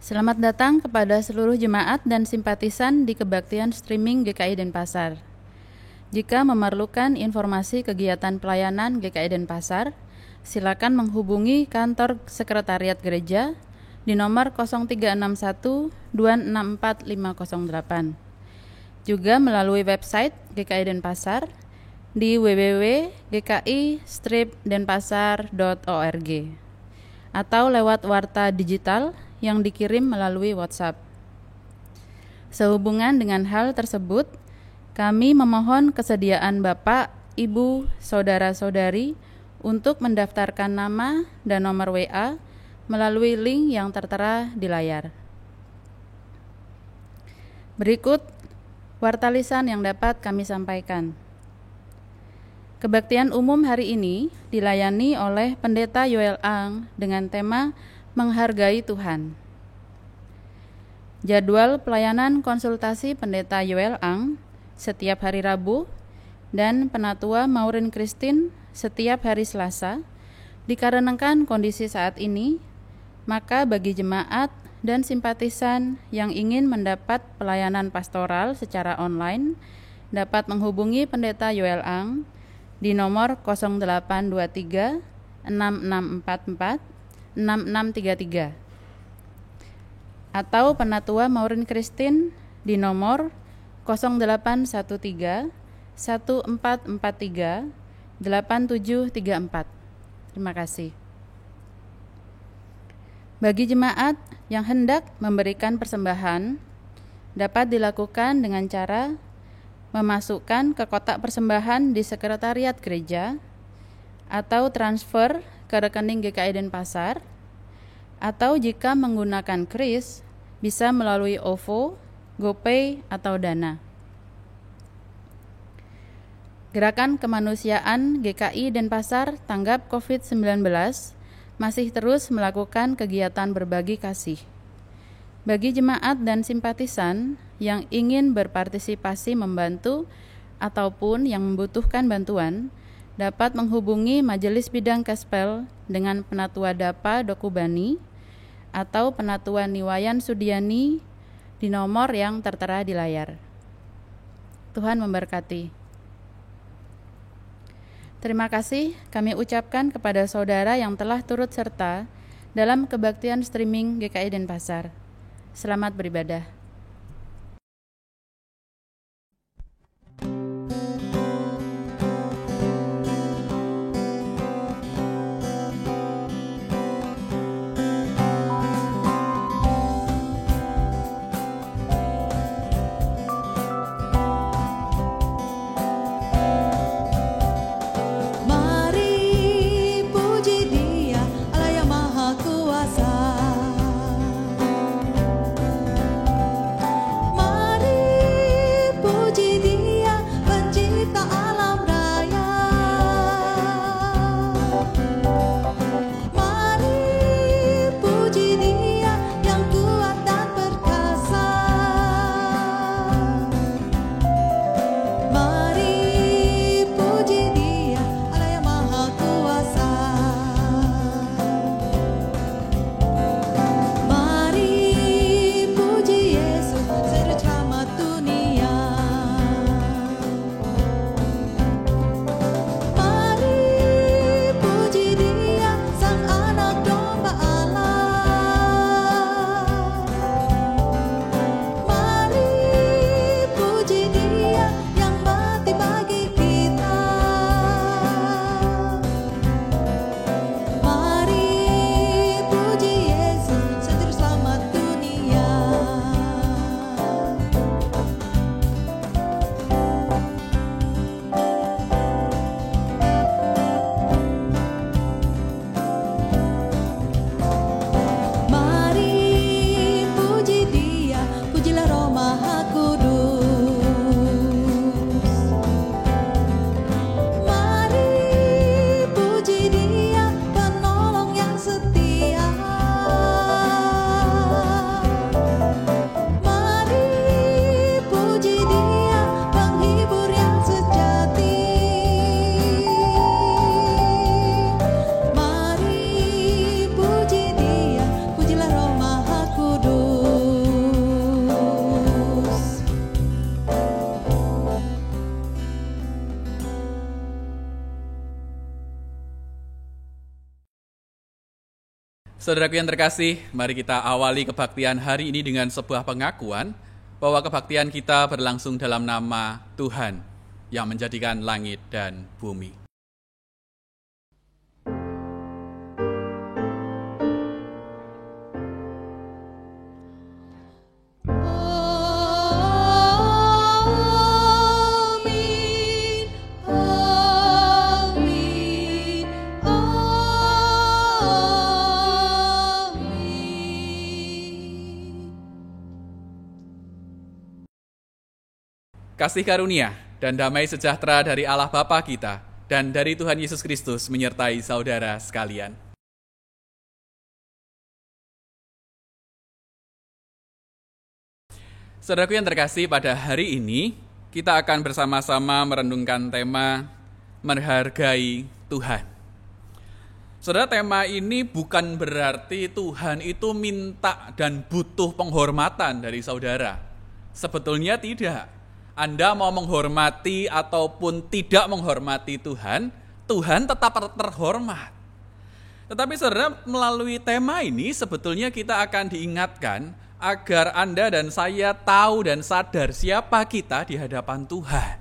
Selamat datang kepada seluruh jemaat dan simpatisan di Kebaktian Streaming GKI Denpasar. Jika memerlukan informasi kegiatan pelayanan GKI Denpasar, silakan menghubungi kantor Sekretariat Gereja di nomor 0361 264 508. Juga melalui website GKI Denpasar di www.gki-denpasar.org atau lewat warta digital yang dikirim melalui WhatsApp. Sehubungan dengan hal tersebut, kami memohon kesediaan Bapak, Ibu, Saudara-saudari untuk mendaftarkan nama dan nomor WA melalui link yang tertera di layar. Berikut warta lisan yang dapat kami sampaikan. Kebaktian umum hari ini dilayani oleh Pendeta Yoel Ang dengan tema Menghargai Tuhan. Jadwal pelayanan konsultasi Pendeta Yoel Ang setiap hari Rabu dan Penatua Maureen Christine setiap hari Selasa. Dikarenakan kondisi saat ini, maka bagi jemaat dan simpatisan yang ingin mendapat pelayanan pastoral secara online dapat menghubungi Pendeta Yoel Ang di nomor 0823 6644 6633 atau Penatua Maureen Christine di nomor 0813 1443 8734. Terima kasih. Bagi jemaat yang hendak memberikan persembahan, dapat dilakukan dengan cara memasukkan ke kotak persembahan di Sekretariat Gereja atau transfer ke rekening GKI Denpasar, atau jika menggunakan kris bisa melalui OVO, GoPay, atau Dana. Gerakan Kemanusiaan GKI Denpasar tanggap COVID-19 masih terus melakukan kegiatan berbagi kasih. Bagi jemaat dan simpatisan yang ingin berpartisipasi membantu ataupun yang membutuhkan bantuan, dapat menghubungi Majelis Bidang Kespel dengan Penatua Dapa Dokubani atau Penatua Niwayan Sudiani di nomor yang tertera di layar. Tuhan memberkati. Terima kasih kami ucapkan kepada saudara yang telah turut serta dalam kebaktian streaming GKI Denpasar. Selamat beribadah. Saudaraku yang terkasih, mari kita awali kebaktian hari ini dengan sebuah pengakuan bahwa kebaktian kita berlangsung dalam nama Tuhan yang menjadikan langit dan bumi. Kasih karunia dan damai sejahtera dari Allah Bapa kita dan dari Tuhan Yesus Kristus menyertai saudara sekalian. Saudaraku yang terkasih, pada hari ini kita akan bersama-sama merenungkan tema menghargai Tuhan. Saudara, tema ini bukan berarti Tuhan itu minta dan butuh penghormatan dari saudara. Sebetulnya tidak. Anda mau menghormati ataupun tidak menghormati Tuhan, Tuhan tetap terhormat. Tetapi saudara, melalui tema ini sebetulnya kita akan diingatkan agar Anda dan saya tahu dan sadar siapa kita di hadapan Tuhan.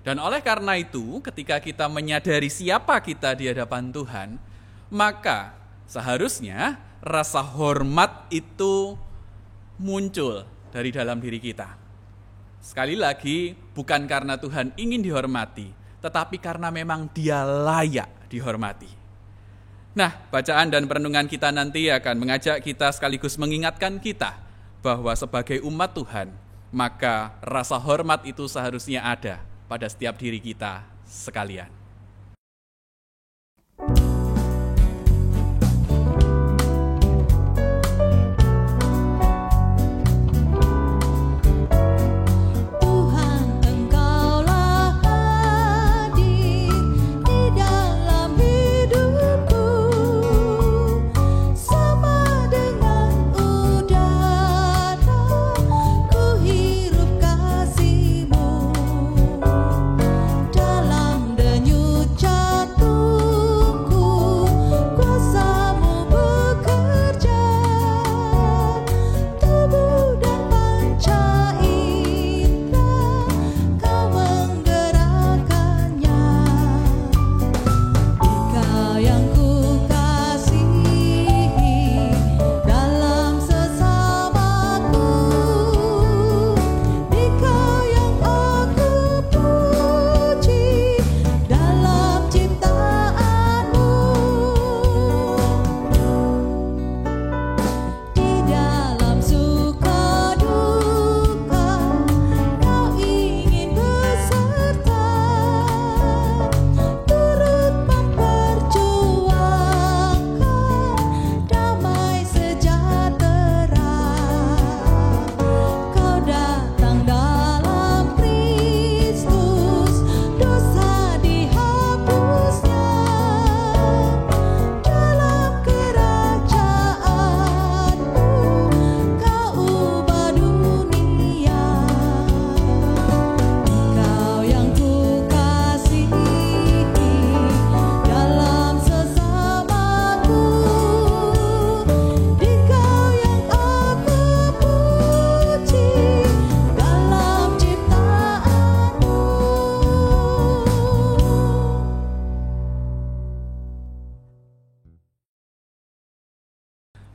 Dan oleh karena itu, ketika kita menyadari siapa kita di hadapan Tuhan, maka seharusnya rasa hormat itu muncul dari dalam diri kita. Sekali lagi, bukan karena Tuhan ingin dihormati, tetapi karena memang Dia layak dihormati. Nah, bacaan dan perenungan kita nanti akan mengajak kita sekaligus mengingatkan kita bahwa sebagai umat Tuhan, maka rasa hormat itu seharusnya ada pada setiap diri kita sekalian.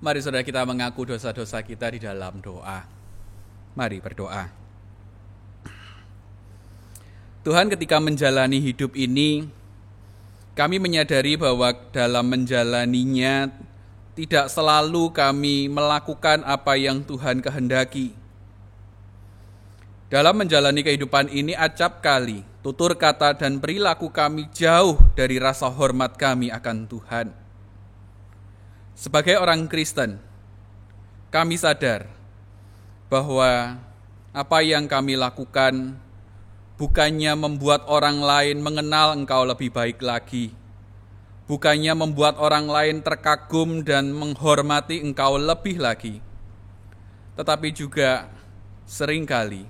Mari saudara kita mengaku dosa-dosa kita di dalam doa. Mari berdoa. Tuhan, ketika menjalani hidup ini, kami menyadari bahwa dalam menjalaninya tidak selalu kami melakukan apa yang Tuhan kehendaki. Dalam menjalani kehidupan ini acap kali tutur kata dan perilaku kami jauh dari rasa hormat kami akan Tuhan. Sebagai orang Kristen, kami sadar bahwa apa yang kami lakukan bukannya membuat orang lain mengenal Engkau lebih baik lagi, bukannya membuat orang lain terkagum dan menghormati Engkau lebih lagi, tetapi juga seringkali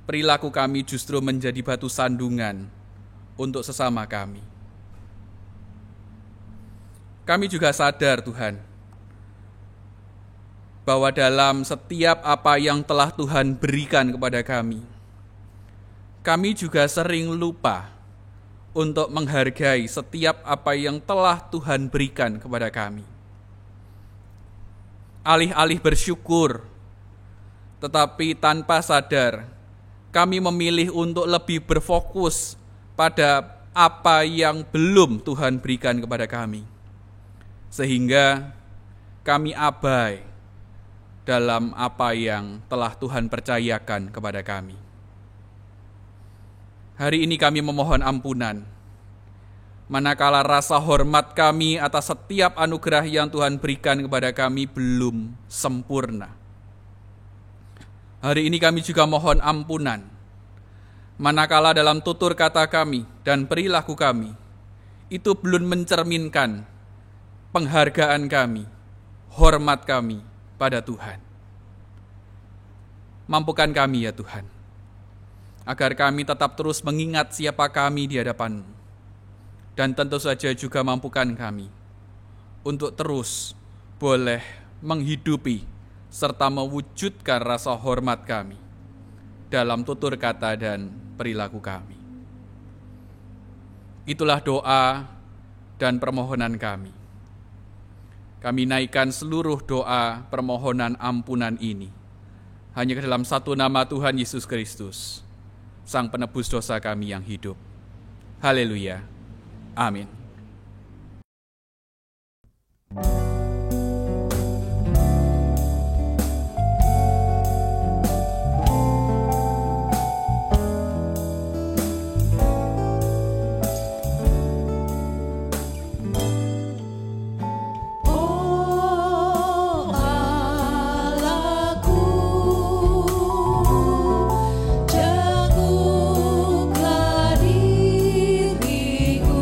perilaku kami justru menjadi batu sandungan untuk sesama kami. kami juga sadar Tuhan, bahwa dalam setiap apa yang telah Tuhan berikan kepada kami juga sering lupa untuk menghargai setiap apa yang telah Tuhan berikan kepada kami. Alih-alih bersyukur, tetapi tanpa sadar, kami memilih untuk lebih berfokus pada apa yang belum Tuhan berikan kepada kami. Sehingga kami abai dalam apa yang telah Tuhan percayakan kepada kami. Hari ini kami memohon ampunan, manakala rasa hormat kami atas setiap anugerah yang Tuhan berikan kepada kami belum sempurna. Hari ini kami juga mohon ampunan, manakala dalam tutur kata kami dan perilaku kami, itu belum mencerminkan penghargaan kami, hormat kami pada Tuhan. Mampukan kami ya Tuhan, agar kami tetap terus mengingat siapa kami di hadapan-Mu. Dan tentu saja juga mampukan kami untuk terus boleh menghidupi serta mewujudkan rasa hormat kami dalam tutur kata dan perilaku kami. Itulah doa dan permohonan kami. Kami naikkan seluruh doa permohonan ampunan ini hanya ke dalam satu nama Tuhan Yesus Kristus, Sang Penebus dosa kami yang hidup. Haleluya. Amin. Jagunglah diriku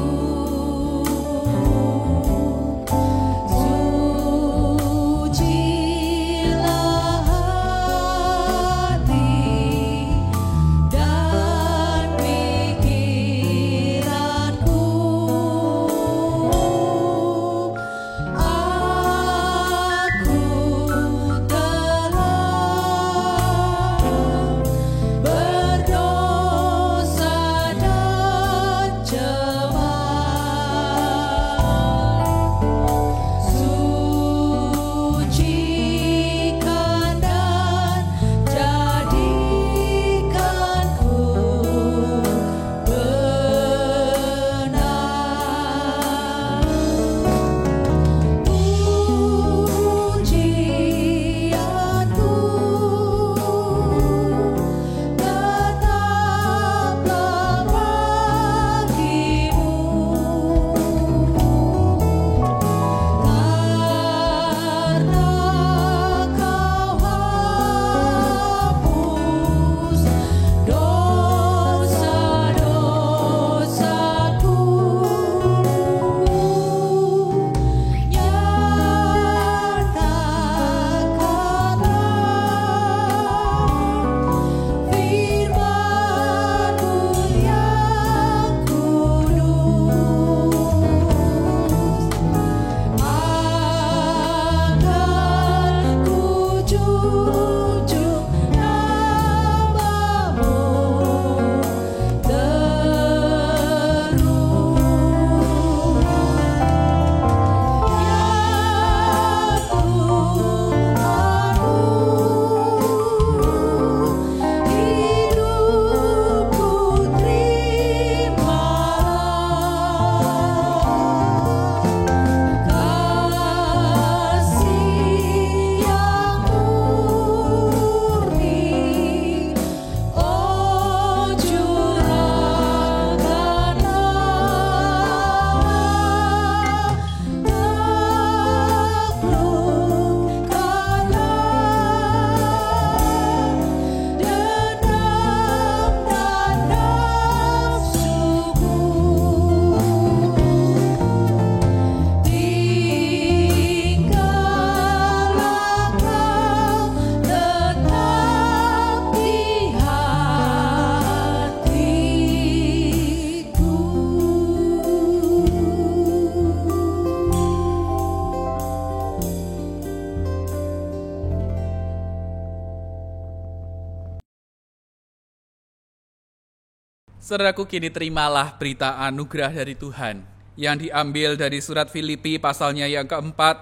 Saudaraku, kini terimalah berita anugerah dari Tuhan yang diambil dari surat Filipi pasalnya yang keempat,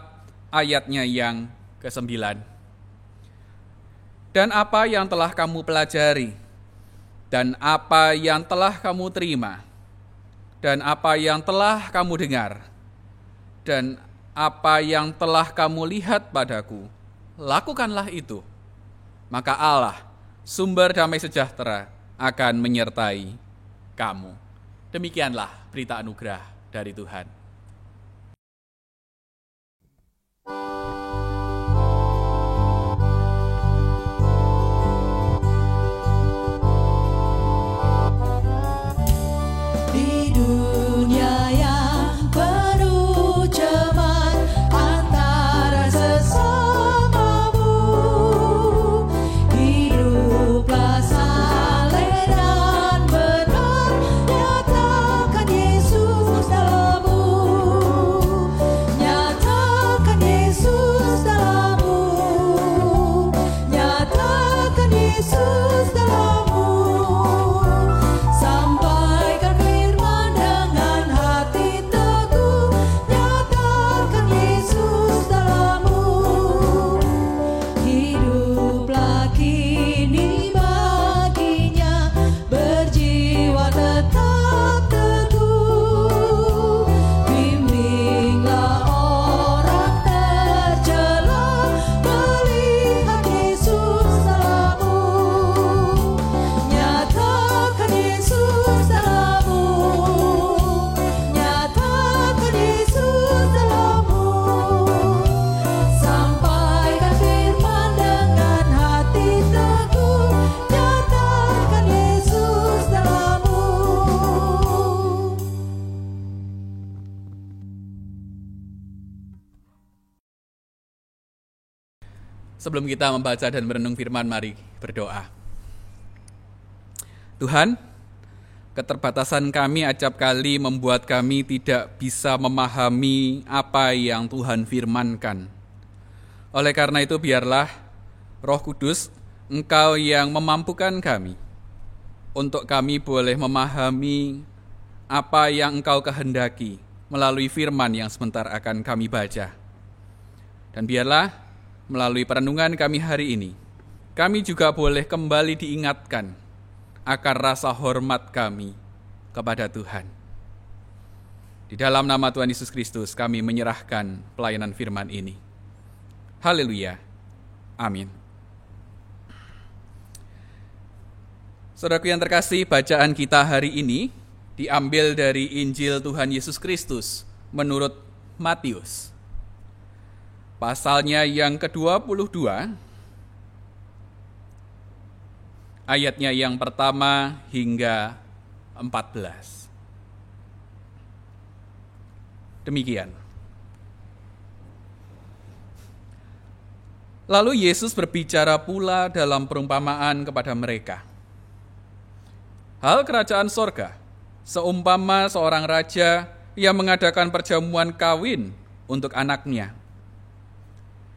ayatnya yang ke-9. Dan apa yang telah kamu pelajari, dan apa yang telah kamu terima, dan apa yang telah kamu dengar, dan apa yang telah kamu lihat padaku, lakukanlah itu. Maka Allah, sumber damai sejahtera, akan menyertai kamu. Demikianlah berita anugerah dari Tuhan. Di dunia yang penuh cemas antara sesamamu, hiduplah saleh dan benar, nyatakan Yesus dalammu, nyatakan Yesus dalammu, nyatakan Yesus dalammu. Sampaikan firman dengan hati teguh, nyatakan Yesus dalammu. Hiduplah kini baginya, berjiwa tetap teguh. Bimbinglah orang tercela, melihat Yesus dalammu, nyatakan Yesus dalammu, nyatakan Yesus dalammu. Sampaikan firman dengan hati teguh, nyatakan Yesus dalammu. Sebelum kita membaca dan merenung firman, mari berdoa. Tuhan, keterbatasan kami acap kali membuat kami tidak bisa memahami apa yang Tuhan firmankan. Oleh karena itu, biarlah Roh Kudus, Engkau yang memampukan kami, untuk kami boleh memahami apa yang Engkau kehendaki melalui firman yang sebentar akan kami baca. Dan biarlah melalui perenungan kami hari ini, kami juga boleh kembali diingatkan akan rasa hormat kami kepada Tuhan. Di dalam nama Tuhan Yesus Kristus kami menyerahkan pelayanan firman ini. Haleluya. Amin. Saudaraku yang terkasih, bacaan kita hari ini diambil dari Injil Tuhan Yesus Kristus menurut Matius. Pasalnya yang ke-22, ayatnya yang pertama hingga 14. Demikian. Lalu Yesus berbicara pula dalam perumpamaan kepada mereka. Hal kerajaan sorga, seumpama seorang raja yang mengadakan perjamuan kawin untuk anaknya.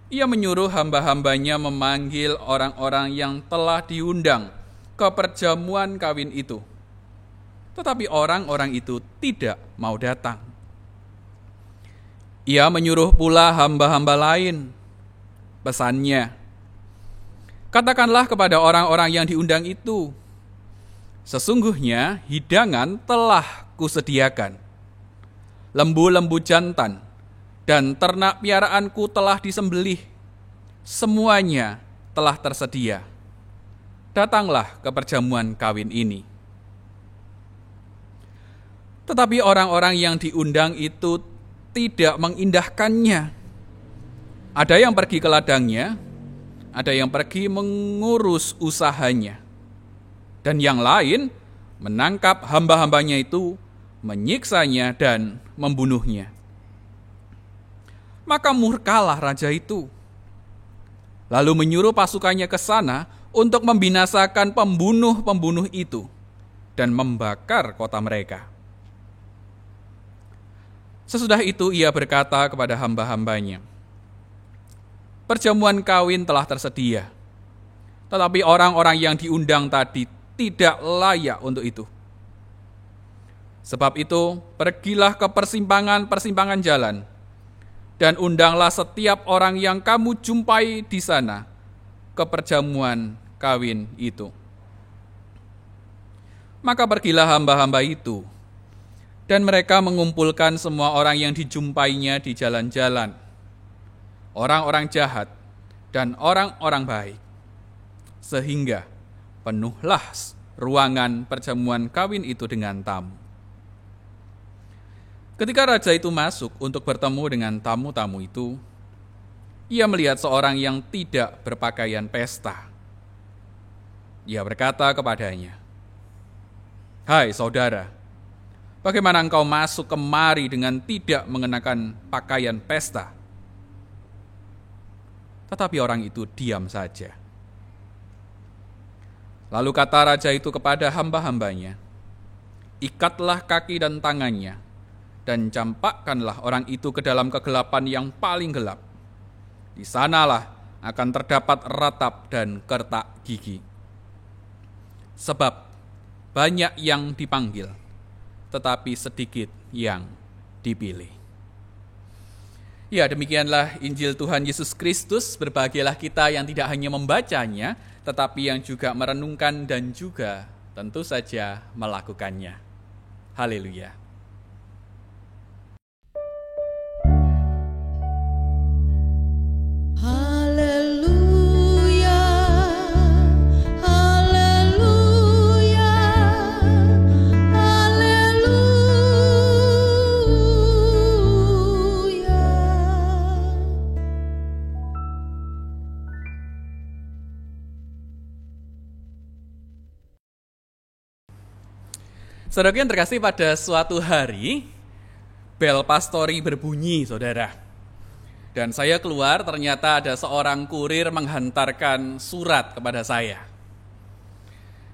Ia menyuruh hamba-hambanya memanggil orang-orang yang telah diundang ke perjamuan kawin itu. Tetapi orang-orang itu tidak mau datang. Ia menyuruh pula hamba-hamba lain. Pesannya, katakanlah kepada orang-orang yang diundang itu, sesungguhnya hidangan telah kusediakan. Lembu-lembu jantan dan ternak piaraanku telah disembelih, semuanya telah tersedia. Datanglah ke perjamuan kawin ini. Tetapi orang-orang yang diundang itu tidak mengindahkannya. Ada yang pergi ke ladangnya, ada yang pergi mengurus usahanya, dan yang lain menangkap hamba-hambanya itu, menyiksanya dan membunuhnya. Maka murkalah raja itu, lalu menyuruh pasukannya ke sana untuk membinasakan pembunuh-pembunuh itu dan membakar kota mereka. Sesudah itu ia berkata kepada hamba-hambanya, perjamuan kawin telah tersedia, tetapi orang-orang yang diundang tadi tidak layak untuk itu. Sebab itu, pergilah ke persimpangan-persimpangan jalan, dan undanglah setiap orang yang kamu jumpai di sana ke perjamuan kawin itu. Maka pergilah hamba-hamba itu, dan mereka mengumpulkan semua orang yang dijumpainya di jalan-jalan, orang-orang jahat dan orang-orang baik, sehingga penuhlah ruangan perjamuan kawin itu dengan tamu. Ketika raja itu masuk untuk bertemu dengan tamu-tamu itu, ia melihat seorang yang tidak berpakaian pesta. Ia berkata kepadanya, "Hai saudara, bagaimana engkau masuk kemari dengan tidak mengenakan pakaian pesta?" Tetapi orang itu diam saja. Lalu kata raja itu kepada hamba-hambanya, "Ikatlah kaki dan tangannya, dan campakkanlah orang itu ke dalam kegelapan yang paling gelap. Di sanalah akan terdapat ratap dan kertak gigi. Sebab banyak yang dipanggil, tetapi sedikit yang dipilih." Ya, demikianlah Injil Tuhan Yesus Kristus. Berbahagialah kita yang tidak hanya membacanya, tetapi yang juga merenungkan dan juga tentu saja melakukannya. Haleluya. Haleluya, haleluya, haleluya. Saudara yang terkasih, pada suatu hari bel pastori berbunyi, saudara. Dan saya keluar, ternyata ada seorang kurir menghantarkan surat kepada saya.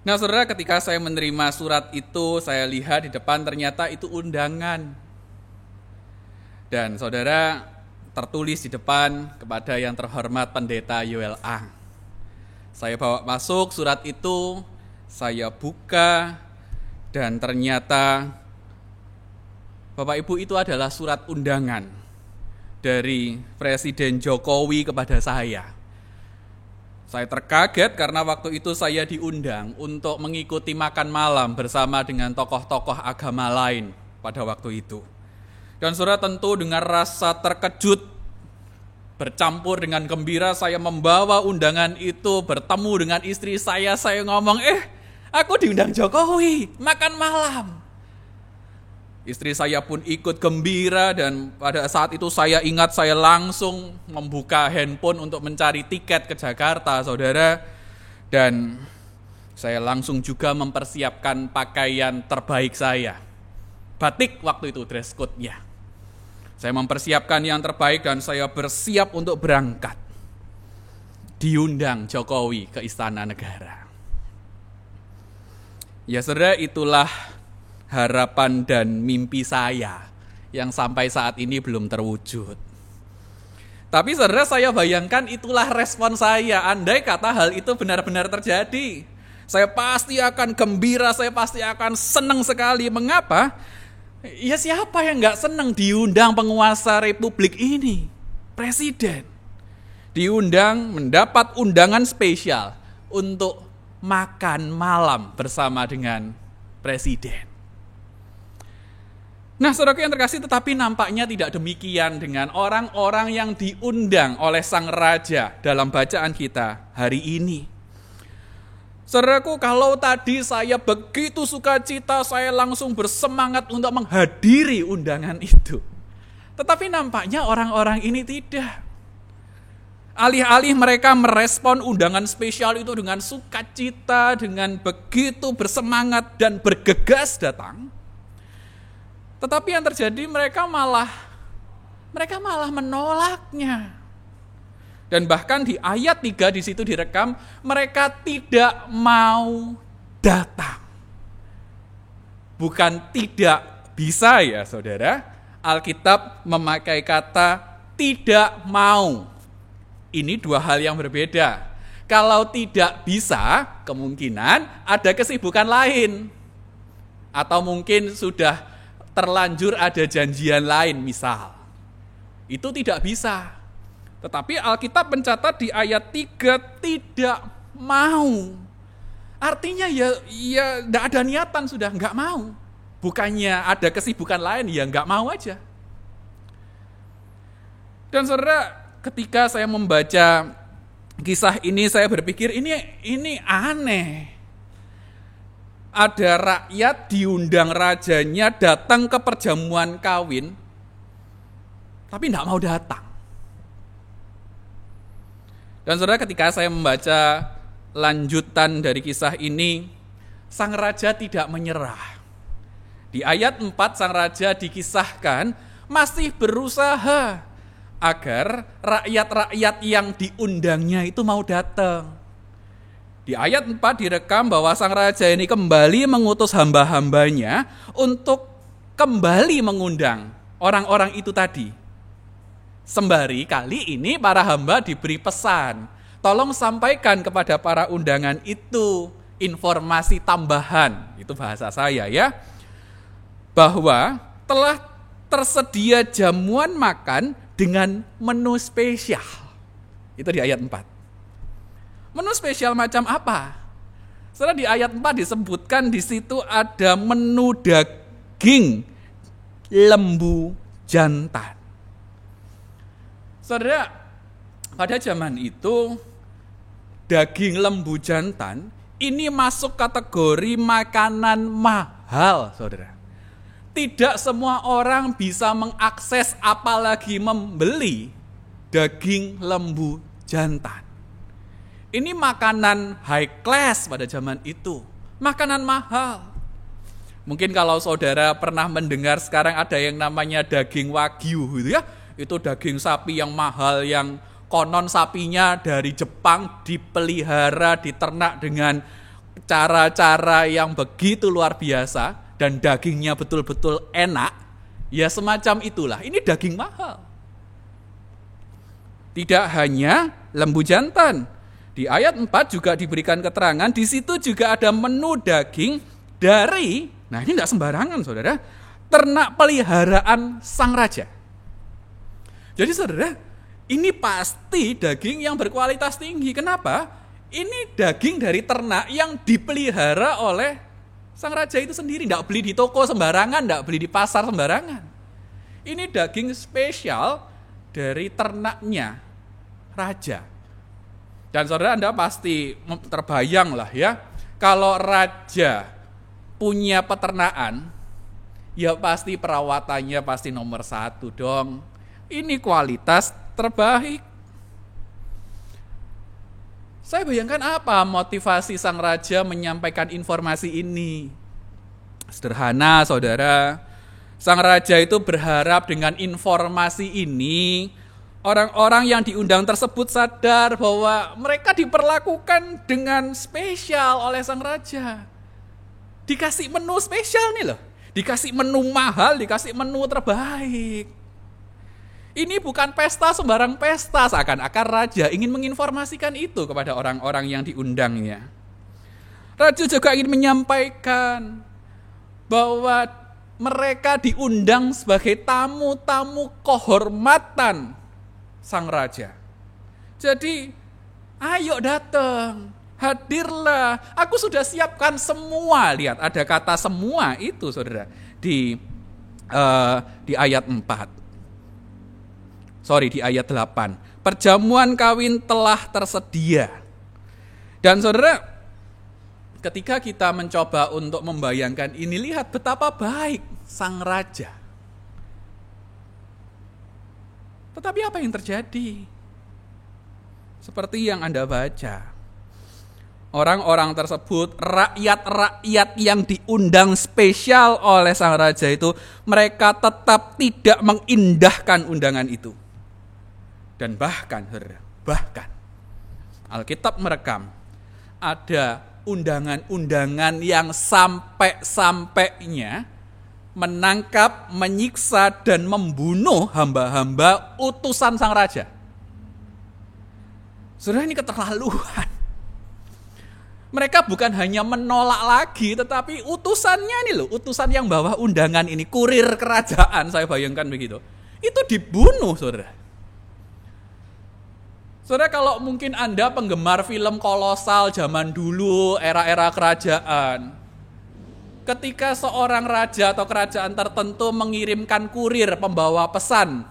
Nah saudara, ketika saya menerima surat itu, saya lihat di depan ternyata itu undangan. Dan saudara, tertulis di depan, "Kepada yang terhormat Pendeta Yoel Ang." Saya bawa masuk surat itu, saya buka, dan ternyata Bapak Ibu, itu adalah surat undangan dari Presiden Jokowi kepada saya. Saya terkaget karena waktu itu saya diundang untuk mengikuti makan malam bersama dengan tokoh-tokoh agama lain pada waktu itu. Dan saudara, tentu dengan rasa terkejut bercampur dengan gembira, saya membawa undangan itu, bertemu dengan istri saya ngomong, "Aku diundang Jokowi makan malam." Istri saya pun ikut gembira, dan pada saat itu saya ingat saya langsung membuka handphone untuk mencari tiket ke Jakarta, saudara. Dan saya langsung juga mempersiapkan pakaian terbaik saya. Batik waktu itu dress code-nya. Saya mempersiapkan yang terbaik dan saya bersiap untuk berangkat. Diundang Jokowi ke Istana Negara. Ya saudara, itulah harapan dan mimpi saya yang sampai saat ini belum terwujud. Tapi saudara, saya bayangkan itulah respon saya andai kata hal itu benar-benar terjadi. Saya pasti akan gembira, saya pasti akan senang sekali. Mengapa? Ya siapa yang gak senang diundang penguasa republik ini? Presiden. Diundang, mendapat undangan spesial untuk makan malam bersama dengan presiden. Nah, saudara yang terkasih, tetapi nampaknya tidak demikian dengan orang-orang yang diundang oleh sang raja dalam bacaan kita hari ini. Saudaraku, kalau tadi saya begitu sukacita, saya langsung bersemangat untuk menghadiri undangan itu. Tetapi nampaknya orang-orang ini tidak. Alih-alih mereka merespon undangan spesial itu dengan sukacita, dengan begitu bersemangat dan bergegas datang. Tetapi yang terjadi mereka malah menolaknya. Dan bahkan di ayat 3 di situ direkam, mereka tidak mau datang. Bukan tidak bisa ya saudara, Alkitab memakai kata tidak mau. Ini dua hal yang berbeda. Kalau tidak bisa, kemungkinan ada kesibukan lain. Atau mungkin sudah terlanjur ada janjian lain misal. Itu tidak bisa. Tetapi Alkitab mencatat di ayat 3 tidak mau. Artinya ya tidak ada niatan, sudah nggak mau. Bukannya ada kesibukan lain, ya nggak mau aja. Dan saudara, ketika saya membaca kisah ini, saya berpikir ini aneh. Ada rakyat diundang rajanya datang ke perjamuan kawin, tapi tidak mau datang. Dan saudara, ketika saya membaca lanjutan dari kisah ini, sang raja tidak menyerah. Di ayat 4 sang raja dikisahkan masih berusaha agar rakyat-rakyat yang diundangnya itu mau datang. Di ayat 4 direkam bahwa sang raja ini kembali mengutus hamba-hambanya untuk kembali mengundang orang-orang itu tadi. Sembari kali ini para hamba diberi pesan, tolong sampaikan kepada para undangan itu informasi tambahan, itu bahasa saya ya, bahwa telah tersedia jamuan makan dengan menu spesial. Itu di ayat 4. Menu spesial macam apa? Setelah di ayat 4 disebutkan di situ ada menu daging lembu jantan. Saudara, pada zaman itu daging lembu jantan ini masuk kategori makanan mahal, saudara. Tidak semua orang bisa mengakses apalagi membeli daging lembu jantan. Ini makanan high class pada zaman itu, makanan mahal. Mungkin kalau saudara pernah mendengar sekarang ada yang namanya daging wagyu gitu ya. Itu daging sapi yang mahal, yang konon sapinya dari Jepang dipelihara, diternak dengan cara-cara yang begitu luar biasa. Dan dagingnya betul-betul enak, ya semacam itulah. Ini daging mahal. Tidak hanya lembu jantan. Di ayat 4 juga diberikan keterangan, di situ juga ada menu daging dari, nah ini tidak sembarangan saudara, ternak peliharaan sang raja. Jadi saudara, ini pasti daging yang berkualitas tinggi. Kenapa? Ini daging dari ternak yang dipelihara oleh sang raja itu sendiri, tidak beli di toko sembarangan, tidak beli di pasar sembarangan. Ini daging spesial dari ternaknya raja. Dan saudara, Anda pasti terbayang lah ya, kalau raja punya peternakan, ya pasti perawatannya pasti nomor 1 dong. Ini kualitas terbaik. Saya bayangkan apa motivasi sang raja menyampaikan informasi ini. Sederhana saudara, sang raja itu berharap dengan informasi ini, orang-orang yang diundang tersebut sadar bahwa mereka diperlakukan dengan spesial oleh sang raja. Dikasih menu spesial nih loh, dikasih menu mahal, dikasih menu terbaik. Ini bukan pesta sembarang pesta, seakan-akan raja ingin menginformasikan itu kepada orang-orang yang diundangnya. Raja juga ingin menyampaikan bahwa mereka diundang sebagai tamu-tamu kehormatan sang raja. Jadi, ayo datang, hadirlah. Aku sudah siapkan semua. Lihat, ada kata semua itu, saudara, di ayat 4. Di ayat 8. Perjamuan kawin telah tersedia. Dan saudara, ketika kita mencoba untuk membayangkan ini, lihat betapa baik sang raja. Tetapi apa yang terjadi? Seperti yang Anda baca. Orang-orang tersebut, rakyat-rakyat yang diundang spesial oleh sang raja itu, mereka tetap tidak mengindahkan undangan itu. Dan bahkan Alkitab merekam ada undangan-undangan yang sampai-sampainya menangkap, menyiksa, dan membunuh hamba-hamba utusan sang raja. Saudara, ini keterlaluan. Mereka bukan hanya menolak lagi, tetapi utusannya nih loh, utusan yang bawa undangan ini, kurir kerajaan, saya bayangkan begitu. Itu dibunuh, saudara. Saudara, kalau mungkin Anda penggemar film kolosal zaman dulu, era-era kerajaan, ketika seorang raja atau kerajaan tertentu mengirimkan kurir pembawa pesan,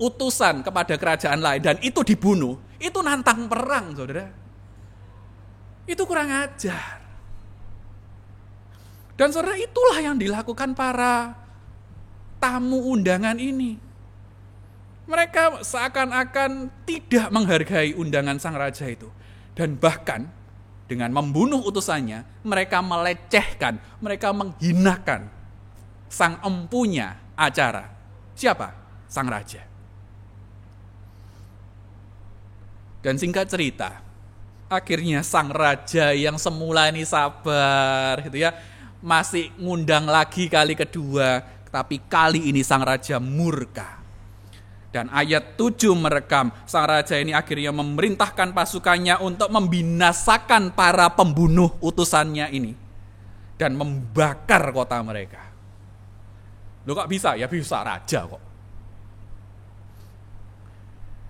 utusan kepada kerajaan lain, dan itu dibunuh, itu nantang perang, saudara. Itu kurang ajar. Dan saudara, itulah yang dilakukan para tamu undangan ini. Mereka seakan-akan tidak menghargai undangan sang raja itu. Dan bahkan dengan membunuh utusannya, mereka melecehkan, mereka menghinakan sang empunya acara. Siapa? Sang raja. Dan singkat cerita, akhirnya sang raja yang semula ini sabar gitu ya, masih ngundang lagi kali kedua, tapi kali ini sang raja murka. Dan ayat 7 merekam, sang raja ini akhirnya memerintahkan pasukannya untuk membinasakan para pembunuh utusannya ini dan membakar kota mereka. Loh, kok bisa? Ya bisa, raja kok.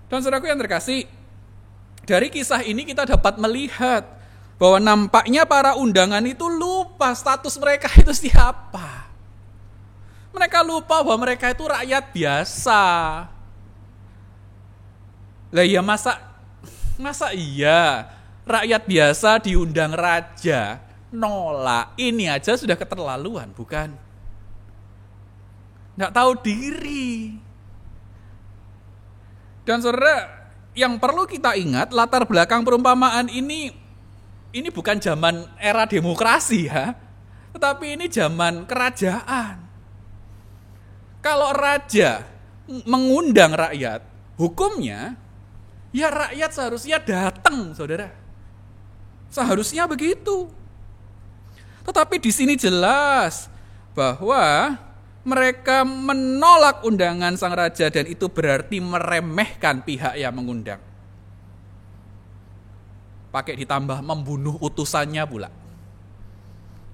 Dan saudaraku yang terkasih, dari kisah ini kita dapat melihat bahwa nampaknya para undangan itu lupa status mereka itu siapa. Mereka lupa bahwa mereka itu rakyat biasa. Lah ya masa iya rakyat biasa diundang raja, nolak. Ini aja sudah keterlaluan, bukan? Nggak tahu diri. Dan saudara, yang perlu kita ingat, latar belakang perumpamaan ini bukan zaman era demokrasi ya, tetapi ini zaman kerajaan. Kalau raja mengundang rakyat, hukumnya ya rakyat seharusnya datang, saudara. Seharusnya begitu. Tetapi di sini jelas bahwa mereka menolak undangan sang raja, dan itu berarti meremehkan pihak yang mengundang. Pakai ditambah membunuh utusannya pula.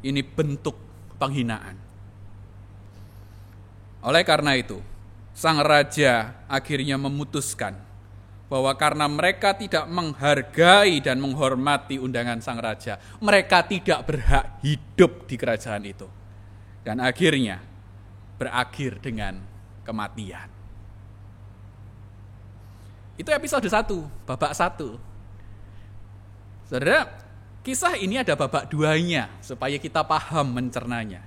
Ini bentuk penghinaan. Oleh karena itu, sang raja akhirnya memutuskan bahwa karena mereka tidak menghargai dan menghormati undangan sang raja, mereka tidak berhak hidup di kerajaan itu. Dan akhirnya berakhir dengan kematian. Itu episode 1, babak 1. Saudara, kisah ini ada babak 2-nya supaya kita paham mencernanya.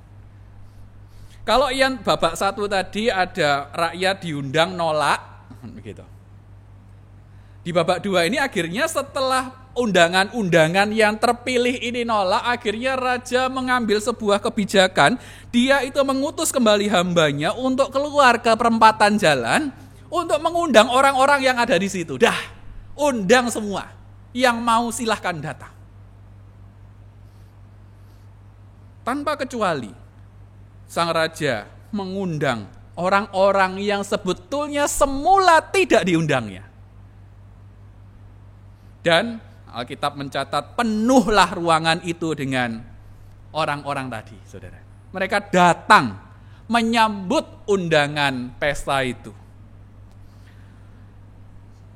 Kalau yang babak 1 tadi ada rakyat diundang nolak, begitu. Di babak 2 ini akhirnya setelah undangan-undangan yang terpilih ini nolak, akhirnya raja mengambil sebuah kebijakan. Dia itu mengutus kembali hambanya untuk keluar ke perempatan jalan untuk mengundang orang-orang yang ada di situ. Dah, undang semua. Yang mau silahkan datang. Tanpa kecuali, sang raja mengundang orang-orang yang sebetulnya semula tidak diundangnya. Dan Alkitab mencatat penuhlah ruangan itu dengan orang-orang tadi, saudara. Mereka datang menyambut undangan pesta itu.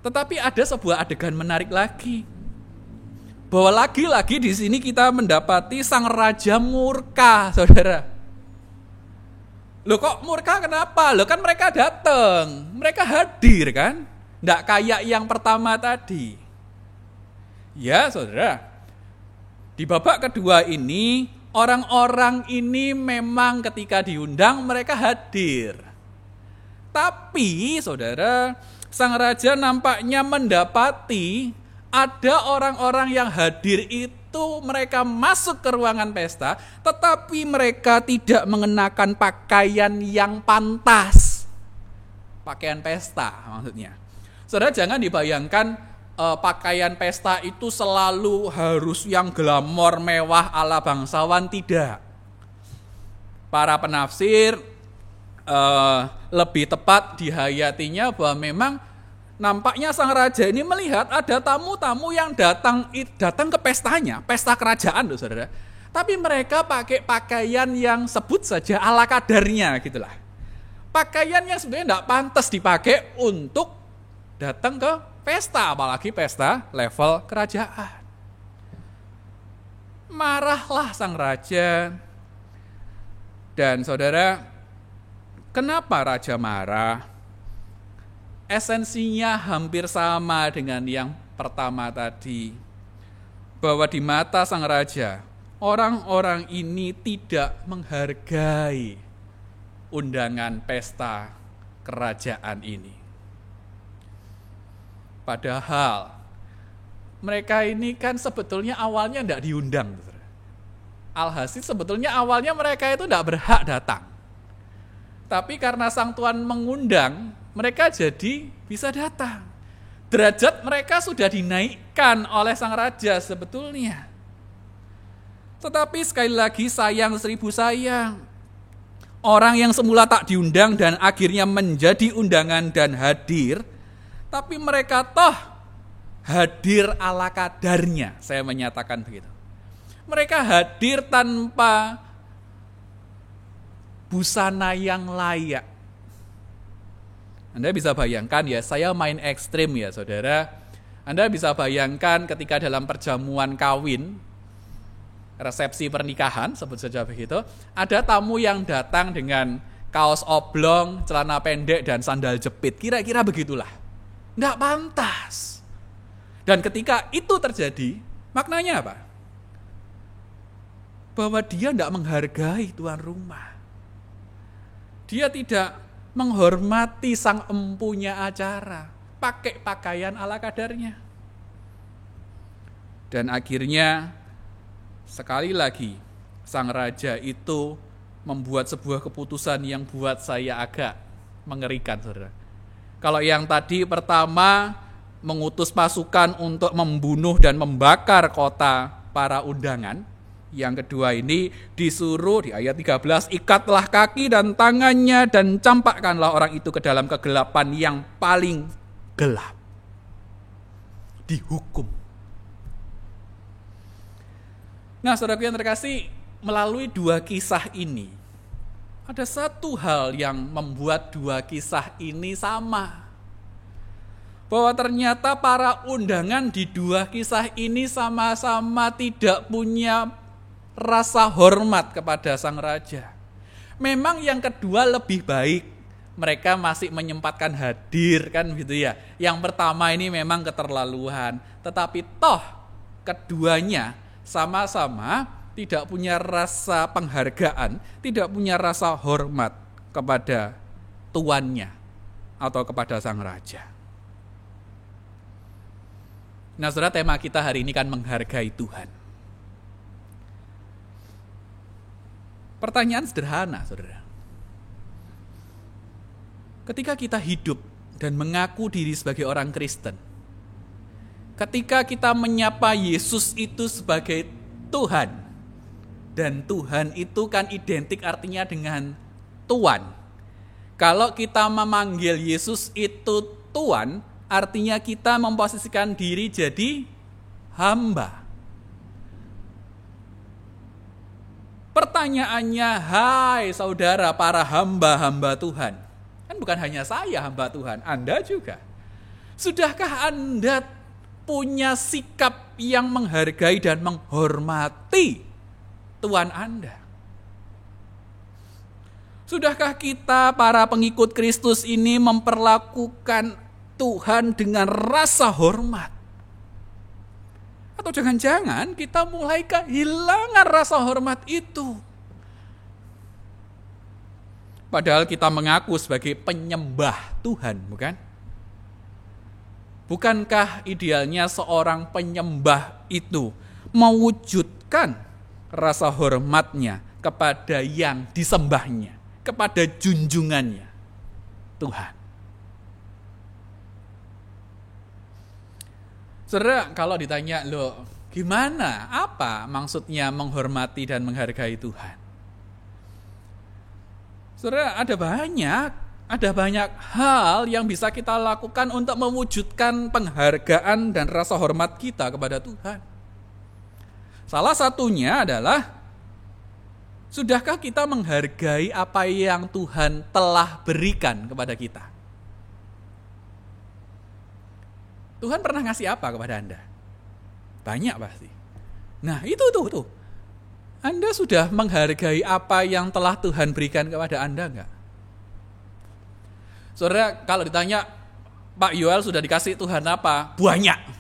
Tetapi ada sebuah adegan menarik lagi. Bahwa lagi-lagi di sini kita mendapati sang raja murka, saudara. Loh, kok murka kenapa? Loh, kan mereka datang, mereka hadir kan? Nggak kayak yang pertama tadi. Ya, saudara. Di babak kedua ini, orang-orang ini memang ketika diundang mereka hadir. Tapi, saudara, sang raja nampaknya mendapati ada orang-orang yang hadir itu mereka masuk ke ruangan pesta, tetapi mereka tidak mengenakan pakaian yang pantas. Pakaian pesta maksudnya. Saudara, jangan dibayangkan pakaian pesta itu selalu harus yang glamor mewah ala bangsawan, tidak. Para penafsir lebih tepat dihayatinya bahwa memang nampaknya sang raja ini melihat ada tamu-tamu yang datang ke pestanya, pesta kerajaan loh saudara. Tapi mereka pakai pakaian yang sebut saja ala kadarnya gitulah. Pakaian yang sebenarnya tidak pantas dipakai untuk datang ke pesta, apalagi pesta level kerajaan. Marahlah sang raja. Dan saudara, kenapa raja marah? Esensinya hampir sama dengan yang pertama tadi. Bahwa di mata sang raja, orang-orang ini tidak menghargai undangan pesta kerajaan ini. Padahal mereka ini kan sebetulnya awalnya tidak diundang. Alhasil sebetulnya awalnya mereka itu tidak berhak datang. Tapi karena sang tuan mengundang, mereka jadi bisa datang. Derajat mereka sudah dinaikkan oleh sang raja sebetulnya. Tetapi sekali lagi sayang seribu sayang. Orang yang semula tak diundang dan akhirnya menjadi undangan dan hadir. Tapi mereka toh hadir ala kadarnya, saya menyatakan begitu. Mereka hadir tanpa busana yang layak. Anda bisa bayangkan ya, saya main ekstrim ya saudara. Anda bisa bayangkan ketika dalam perjamuan kawin, resepsi pernikahan, sebut saja begitu, ada tamu yang datang dengan kaos oblong, celana pendek, dan sandal jepit. Kira-kira begitulah. Nggak pantas. Dan ketika itu terjadi, maknanya apa? Bahwa dia nggak menghargai tuan rumah. Dia tidak menghormati sang empunya acara, pakai pakaian ala kadarnya. Dan akhirnya sekali lagi sang raja itu membuat sebuah keputusan yang buat saya agak mengerikan, saudara. Kalau yang tadi pertama mengutus pasukan untuk membunuh dan membakar kota para undangan, yang kedua ini disuruh di ayat 13, ikatlah kaki dan tangannya dan campakkanlah orang itu ke dalam kegelapan yang paling gelap. Dihukum. Nah, saudaraku yang terkasih, melalui dua kisah ini, ada satu hal yang membuat dua kisah ini sama. Bahwa ternyata para undangan di dua kisah ini sama-sama tidak punya rasa hormat kepada sang raja. Memang yang kedua lebih baik, mereka masih menyempatkan hadir kan gitu ya. Yang pertama ini memang keterlaluan, tetapi toh keduanya sama-sama tidak punya rasa penghargaan, tidak punya rasa hormat kepada tuannya atau kepada sang raja. Nah, saudara, tema kita hari ini kan menghargai Tuhan. Pertanyaan sederhana, saudara. Ketika kita hidup dan mengaku diri sebagai orang Kristen, ketika kita menyapa Yesus itu sebagai Tuhan, dan Tuhan itu kan identik artinya dengan Tuan. Kalau kita memanggil Yesus itu Tuan, artinya kita memposisikan diri jadi hamba. Pertanyaannya, hai saudara para hamba-hamba Tuhan. Kan bukan hanya saya hamba Tuhan, Anda juga. Sudahkah Anda punya sikap yang menghargai dan menghormati Tuhan Anda? Sudahkah kita para pengikut Kristus ini memperlakukan Tuhan dengan rasa hormat? Atau jangan-jangan kita mulai kehilangan rasa hormat itu. Padahal kita mengaku sebagai penyembah Tuhan, bukan? Bukankah idealnya seorang penyembah itu mewujudkan rasa hormatnya kepada yang disembahnya, kepada junjungannya, Tuhan? Saudara, kalau ditanya, loh gimana, apa maksudnya menghormati dan menghargai Tuhan? Saudara, ada banyak Ada banyak hal yang bisa kita lakukan untuk mewujudkan penghargaan dan rasa hormat kita kepada Tuhan. Salah satunya adalah, sudahkah kita menghargai apa yang Tuhan telah berikan kepada kita? Tuhan pernah ngasih apa kepada Anda? Banyak pasti. Nah itu. Anda sudah menghargai apa yang telah Tuhan berikan kepada Anda enggak? Saudara, kalau ditanya, Pak Yoel sudah dikasih Tuhan apa? Banyak.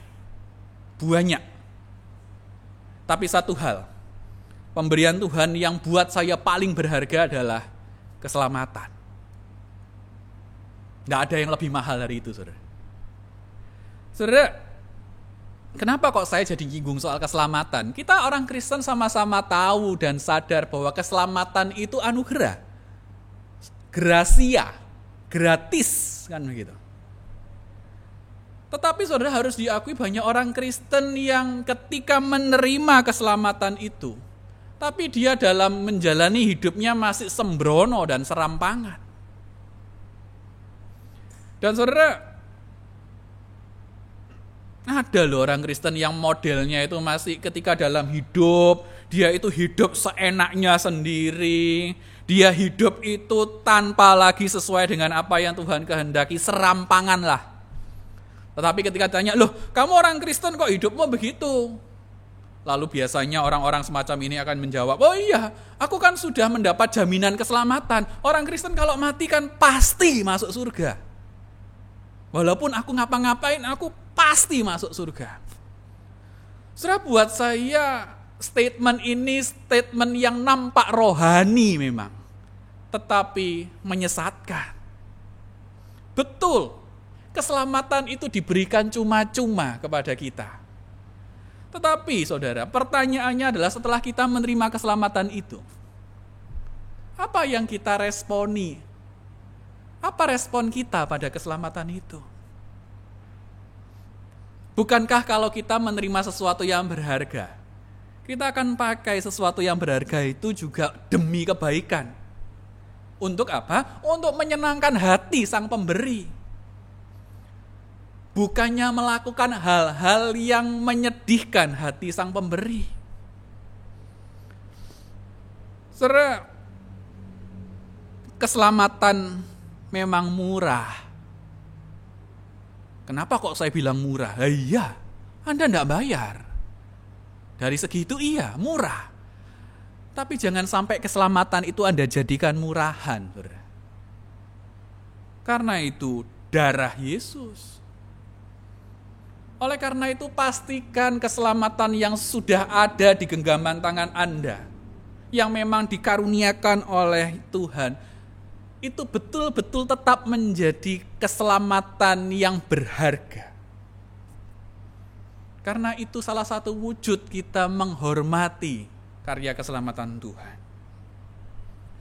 Tapi satu hal, pemberian Tuhan yang buat saya paling berharga adalah keselamatan. Nggak ada yang lebih mahal dari itu, saudara. Saudara, kenapa kok saya jadi nyinggung soal keselamatan? Kita orang Kristen sama-sama tahu dan sadar bahwa keselamatan itu anugerah. Gracia, gratis, kan begitu. Tetapi saudara, harus diakui banyak orang Kristen yang ketika menerima keselamatan itu, tapi dia dalam menjalani hidupnya masih sembrono dan serampangan. Dan saudara, ada loh orang Kristen yang modelnya itu masih ketika dalam hidup, dia itu hidup seenaknya sendiri. Dia hidup itu tanpa lagi sesuai dengan apa yang Tuhan kehendaki, serampangan lah. Tetapi ketika tanya, loh kamu orang Kristen kok hidupmu begitu? Lalu biasanya orang-orang semacam ini akan menjawab, oh iya, aku kan sudah mendapat jaminan keselamatan. Orang Kristen kalau mati kan pasti masuk surga. Walaupun aku ngapa-ngapain, aku pasti masuk surga. Saudara, buat saya statement ini statement yang nampak rohani memang, tetapi menyesatkan. Betul, keselamatan itu diberikan cuma-cuma kepada kita. Tetapi saudara, pertanyaannya adalah setelah kita menerima keselamatan itu, apa yang kita responi? Apa respon kita pada keselamatan itu? Bukankah kalau kita menerima sesuatu yang berharga, kita akan pakai sesuatu yang berharga itu juga demi kebaikan? Untuk apa? Untuk menyenangkan hati sang pemberi. Bukannya melakukan hal-hal yang menyedihkan hati sang pemberi. Saudara, keselamatan memang murah. Kenapa kok saya bilang murah? Iya, Anda tidak bayar. Dari segi itu iya, murah. Tapi jangan sampai keselamatan itu Anda jadikan murahan. Saudara. Karena itu darah Yesus. Oleh karena itu pastikan keselamatan yang sudah ada di genggaman tangan Anda, yang memang dikaruniakan oleh Tuhan, itu betul-betul tetap menjadi keselamatan yang berharga. Karena itu salah satu wujud kita menghormati karya keselamatan Tuhan.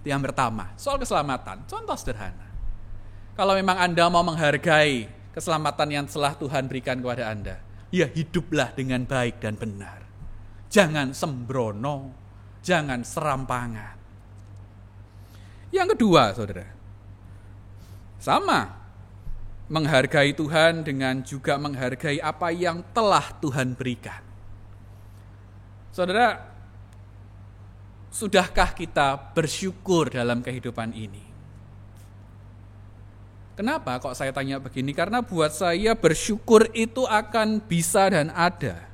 Yang pertama, soal keselamatan, contoh sederhana. Kalau memang Anda mau menghargai keselamatan yang telah Tuhan berikan kepada Anda, ya hiduplah dengan baik dan benar. Jangan sembrono, jangan serampangan. Yang kedua, saudara, sama, menghargai Tuhan dengan juga menghargai apa yang telah Tuhan berikan. Saudara, sudahkah kita bersyukur dalam kehidupan ini? Kenapa kok saya tanya begini? Karena buat saya bersyukur itu akan bisa dan ada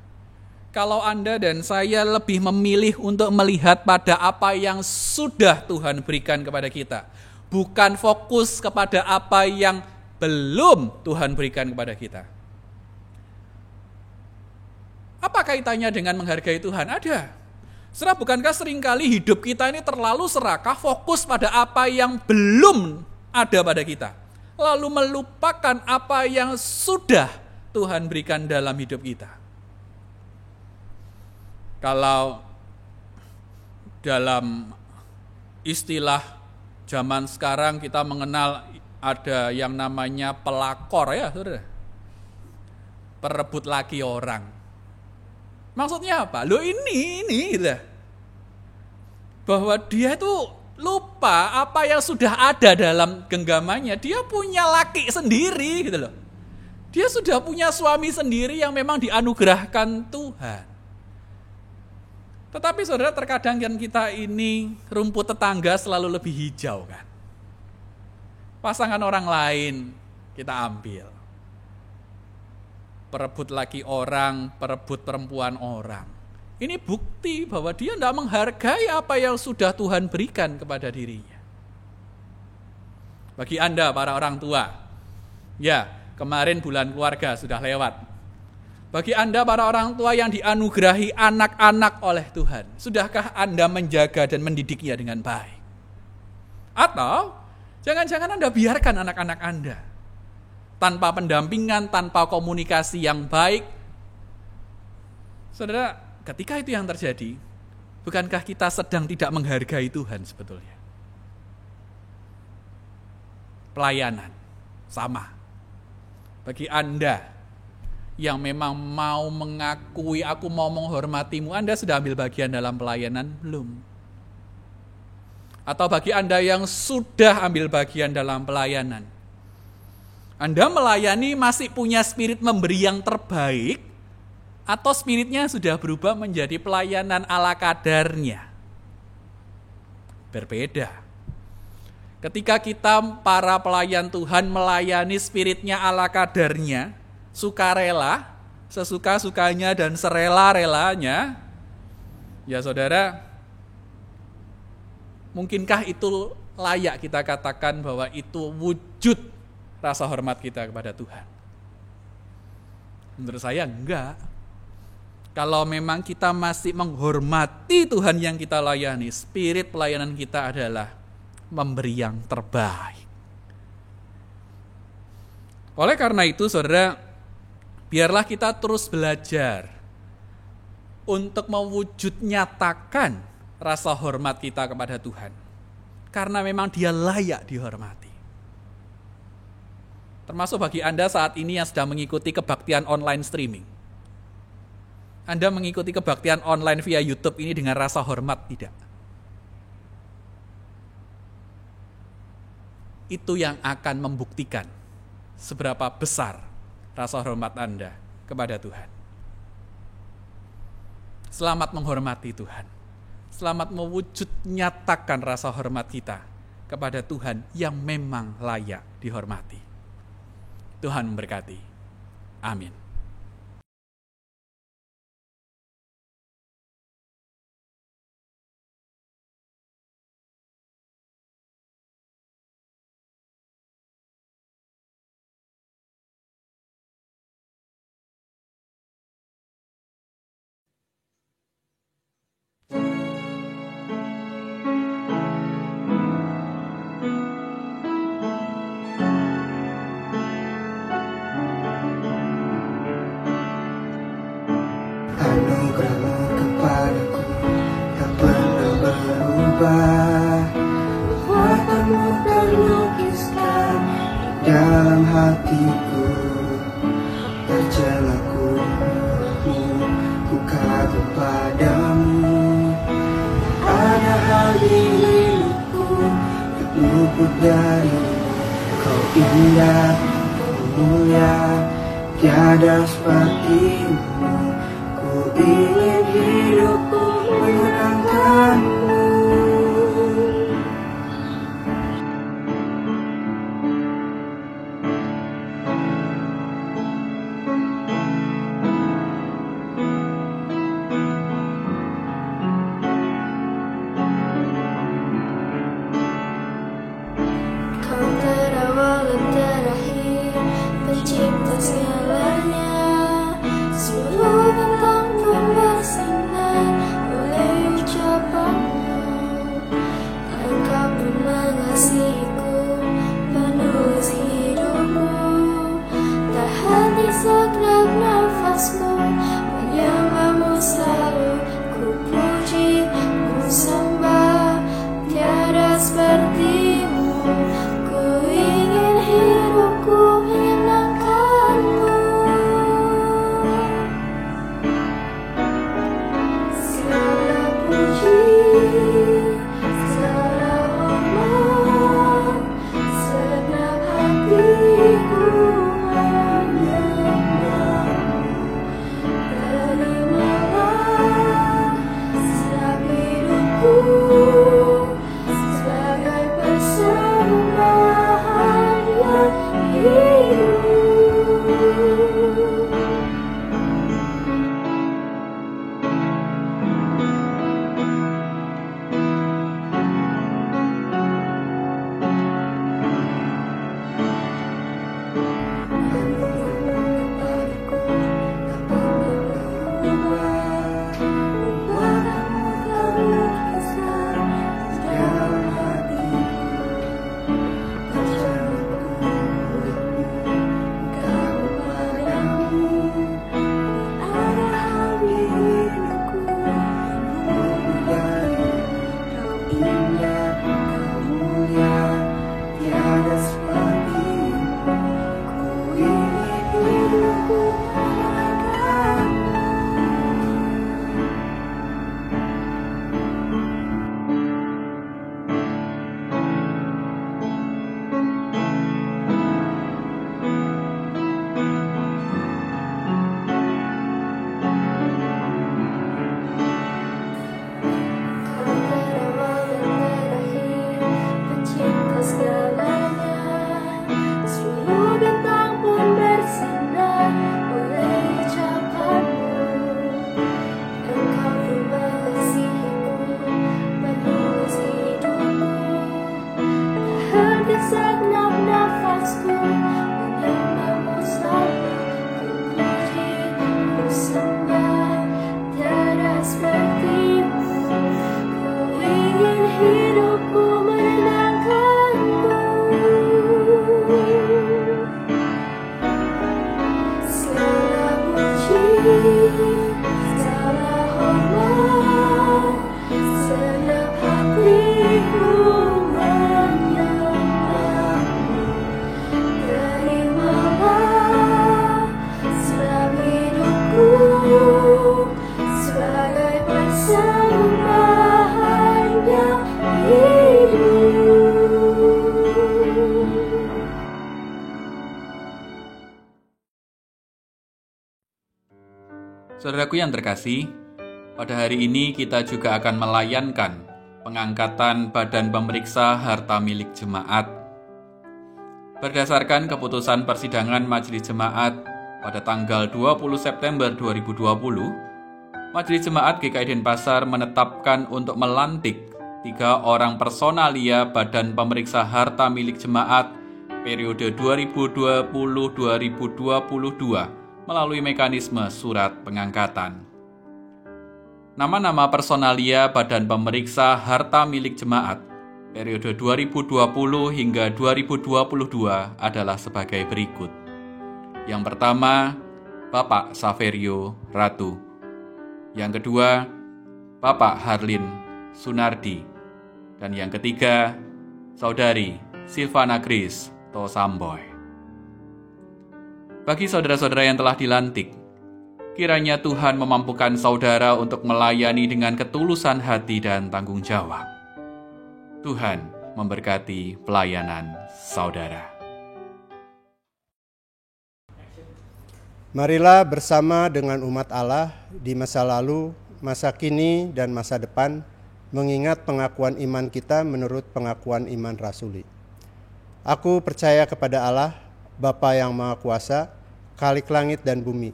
kalau Anda dan saya lebih memilih untuk melihat pada apa yang sudah Tuhan berikan kepada kita, bukan fokus kepada apa yang belum Tuhan berikan kepada kita. Apa kaitannya dengan menghargai Tuhan? Ada. Saudara, bukankah seringkali hidup kita ini terlalu serakah, fokus pada apa yang belum ada pada kita, lalu melupakan apa yang sudah Tuhan berikan dalam hidup kita. Kalau dalam istilah zaman sekarang kita mengenal ada yang namanya pelakor ya, saudara. Perebut laki orang. Maksudnya apa? Loh ini gitu. Bahwa dia itu lupa apa yang sudah ada dalam genggamannya. Dia punya laki sendiri gitu loh. Dia sudah punya suami sendiri yang memang dianugerahkan Tuhan. Tetapi saudara, terkadang kan kita ini rumput tetangga selalu lebih hijau kan. Pasangan orang lain kita ambil. Perebut laki orang, perebut perempuan orang. Ini bukti bahwa dia tidak menghargai apa yang sudah Tuhan berikan kepada dirinya. Bagi Anda para orang tua, ya kemarin bulan keluarga sudah lewat. Bagi Anda para orang tua yang dianugerahi anak-anak oleh Tuhan, sudahkah Anda menjaga dan mendidiknya dengan baik? Atau jangan-jangan Anda biarkan anak-anak Anda tanpa pendampingan, tanpa komunikasi yang baik? Saudara, ketika itu yang terjadi, bukankah kita sedang tidak menghargai Tuhan sebetulnya? Pelayanan, sama. Bagi Anda yang memang mau mengakui aku mau menghormatimu, Anda sudah ambil bagian dalam pelayanan belum? Atau bagi Anda yang sudah ambil bagian dalam pelayanan, Anda melayani masih punya spirit memberi yang terbaik, atau spiritnya sudah berubah menjadi pelayanan ala kadarnya? Berbeda. Ketika kita para pelayan Tuhan melayani spiritnya ala kadarnya, sukarela, sesuka-sukanya dan serela-relanya, ya saudara, mungkinkah itu layak kita katakan bahwa itu wujud rasa hormat kita kepada Tuhan? Menurut saya enggak. Kalau memang kita masih menghormati Tuhan yang kita layani, spirit pelayanan kita adalah memberi yang terbaik. Oleh karena itu saudara, biarlah kita terus belajar untuk mewujud nyatakan rasa hormat kita kepada Tuhan. Karena memang Dia layak dihormati. Termasuk bagi Anda saat ini yang sedang mengikuti kebaktian online streaming. Anda mengikuti kebaktian online via YouTube ini dengan rasa hormat tidak? Itu yang akan membuktikan seberapa besar rasa hormat Anda kepada Tuhan. Selamat menghormati Tuhan. Selamat mewujud nyatakan rasa hormat kita kepada Tuhan yang memang layak dihormati. Tuhan memberkati. Amin. Anugerah-Mu kepadaku tak pernah berubah. Kekuatan-Mu terlukiskan di dalam hatiku. Tercelaku denganmu, ku kagum padamu. Ada hal di hidupku tak luput darimu. Kau indah, kau mulia, tiada sepertimu. Ku ingin hidupku menyenangkan-Mu. Kau terawal dan terakhir, pencipta segalanya. Seluruh bentang bersinar oleh ucapan-Mu. Segenap hatiku menyembahmu. Terimalah sebab hidupku sebagai persembahan yang hidup. Saudaraku yang terkasih, pada hari ini kita juga akan melayankan pengangkatan Badan Pemeriksa Harta Milik Jemaat. Berdasarkan keputusan persidangan Majelis Jemaat pada tanggal 20 September 2020, Majelis Jemaat GKI Denpasar menetapkan untuk melantik 3 orang personalia Badan Pemeriksa Harta Milik Jemaat periode 2020-2022 melalui mekanisme surat pengangkatan. Nama-nama personalia Badan Pemeriksa Harta Milik Jemaat periode 2020 hingga 2022 adalah sebagai berikut. Yang pertama, Bapak Saverio Ratu. Yang kedua, Bapak Harlin Sunardi. Dan yang ketiga, Saudari Silvana Grace Tosamboy. Bagi saudara-saudara yang telah dilantik, kiranya Tuhan memampukan saudara untuk melayani dengan ketulusan hati dan tanggung jawab. Tuhan memberkati pelayanan saudara. Marilah bersama dengan umat Allah di masa lalu, masa kini, dan masa depan mengingat pengakuan iman kita menurut pengakuan iman rasuli. Aku percaya kepada Allah, Bapa yang Maha Kuasa, Khalik langit dan bumi,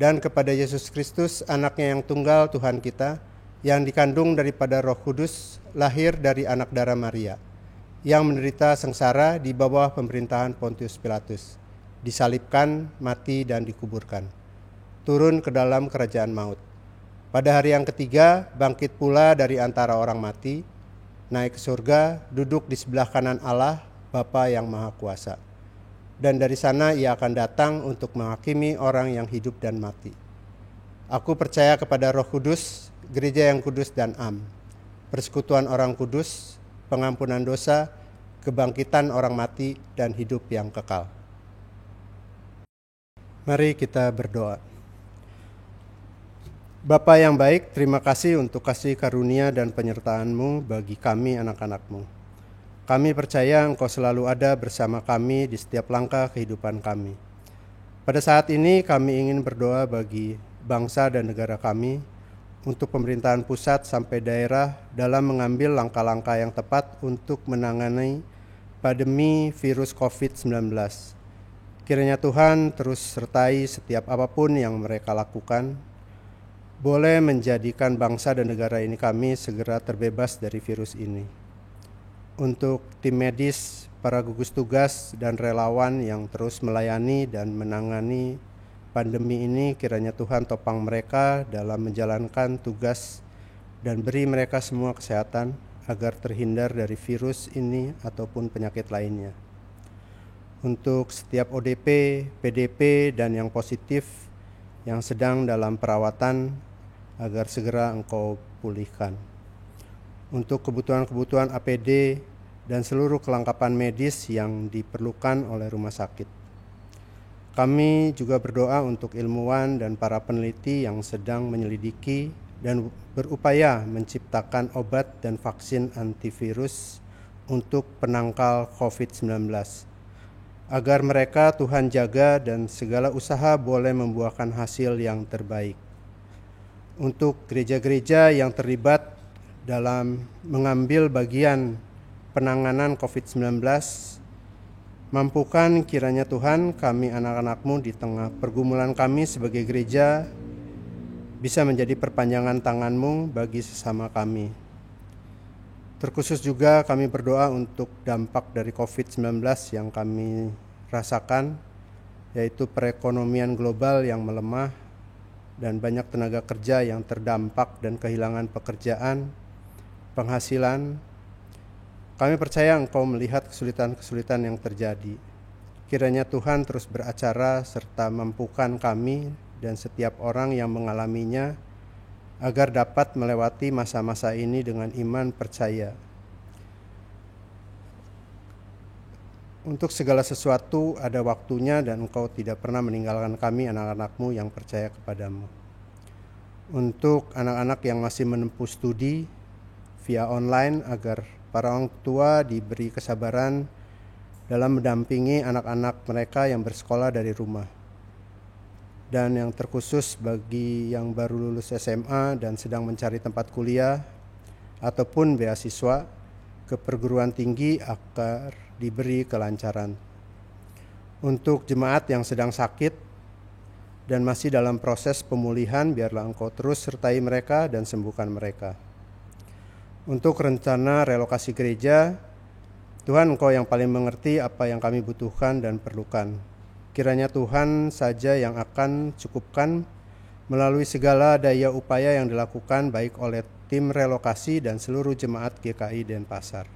dan kepada Yesus Kristus, anaknya yang tunggal Tuhan kita, yang dikandung daripada Roh Kudus, lahir dari anak darah Maria, yang menderita sengsara di bawah pemerintahan Pontius Pilatus, disalibkan, mati, dan dikuburkan, turun ke dalam kerajaan maut. Pada hari yang ketiga, bangkit pula dari antara orang mati, naik ke surga, duduk di sebelah kanan Allah, Bapa yang Maha Kuasa. Dan dari sana ia akan datang untuk menghakimi orang yang hidup dan mati. Aku percaya kepada Roh Kudus, gereja yang kudus dan am, persekutuan orang kudus, pengampunan dosa, kebangkitan orang mati, dan hidup yang kekal. Mari kita berdoa. Bapa yang baik, terima kasih untuk kasih karunia dan penyertaan-Mu bagi kami anak-anak-Mu. Kami percaya Engkau selalu ada bersama kami di setiap langkah kehidupan kami. Pada saat ini kami ingin berdoa bagi bangsa dan negara kami, untuk pemerintahan pusat sampai daerah dalam mengambil langkah-langkah yang tepat untuk menangani pandemi virus COVID-19. Kiranya Tuhan terus sertai setiap apapun yang mereka lakukan, boleh menjadikan bangsa dan negara ini kami segera terbebas dari virus ini. Untuk tim medis, para gugus tugas, dan relawan yang terus melayani dan menangani pandemi ini, kiranya Tuhan topang mereka dalam menjalankan tugas dan beri mereka semua kesehatan agar terhindar dari virus ini ataupun penyakit lainnya. Untuk setiap ODP, PDP, dan yang positif yang sedang dalam perawatan, agar segera Engkau pulihkan. Untuk kebutuhan-kebutuhan APD dan seluruh kelengkapan medis yang diperlukan oleh rumah sakit. Kami juga berdoa untuk ilmuwan dan para peneliti yang sedang menyelidiki dan berupaya menciptakan obat dan vaksin antivirus untuk penangkal COVID-19. Agar mereka Tuhan jaga dan segala usaha boleh membuahkan hasil yang terbaik. Untuk gereja-gereja yang terlibat dalam mengambil bagian penanganan COVID-19, mampukan kiranya Tuhan kami anak-anak-Mu di tengah pergumulan kami sebagai gereja bisa menjadi perpanjangan tangan-Mu bagi sesama kami. Terkhusus juga kami berdoa untuk dampak dari COVID-19 yang kami rasakan, yaitu perekonomian global yang melemah dan banyak tenaga kerja yang terdampak dan kehilangan pekerjaan, penghasilan. Kami percaya Engkau melihat kesulitan-kesulitan yang terjadi. Kiranya Tuhan terus beracara serta mampukan kami dan setiap orang yang mengalaminya agar dapat melewati masa-masa ini dengan iman percaya. Untuk segala sesuatu ada waktunya dan Engkau tidak pernah meninggalkan kami anak-anak-Mu yang percaya kepadamu. Untuk anak-anak yang masih menempuh studi via online, agar para orang tua diberi kesabaran dalam mendampingi anak-anak mereka yang bersekolah dari rumah. Dan yang terkhusus bagi yang baru lulus SMA dan sedang mencari tempat kuliah ataupun beasiswa ke perguruan tinggi agar diberi kelancaran. Untuk jemaat yang sedang sakit dan masih dalam proses pemulihan, biarlah Engkau terus sertai mereka dan sembuhkan mereka. Untuk rencana relokasi gereja, Tuhan Engkau yang paling mengerti apa yang kami butuhkan dan perlukan. Kiranya Tuhan saja yang akan cukupkan melalui segala daya upaya yang dilakukan baik oleh tim relokasi dan seluruh jemaat GKI Denpasar.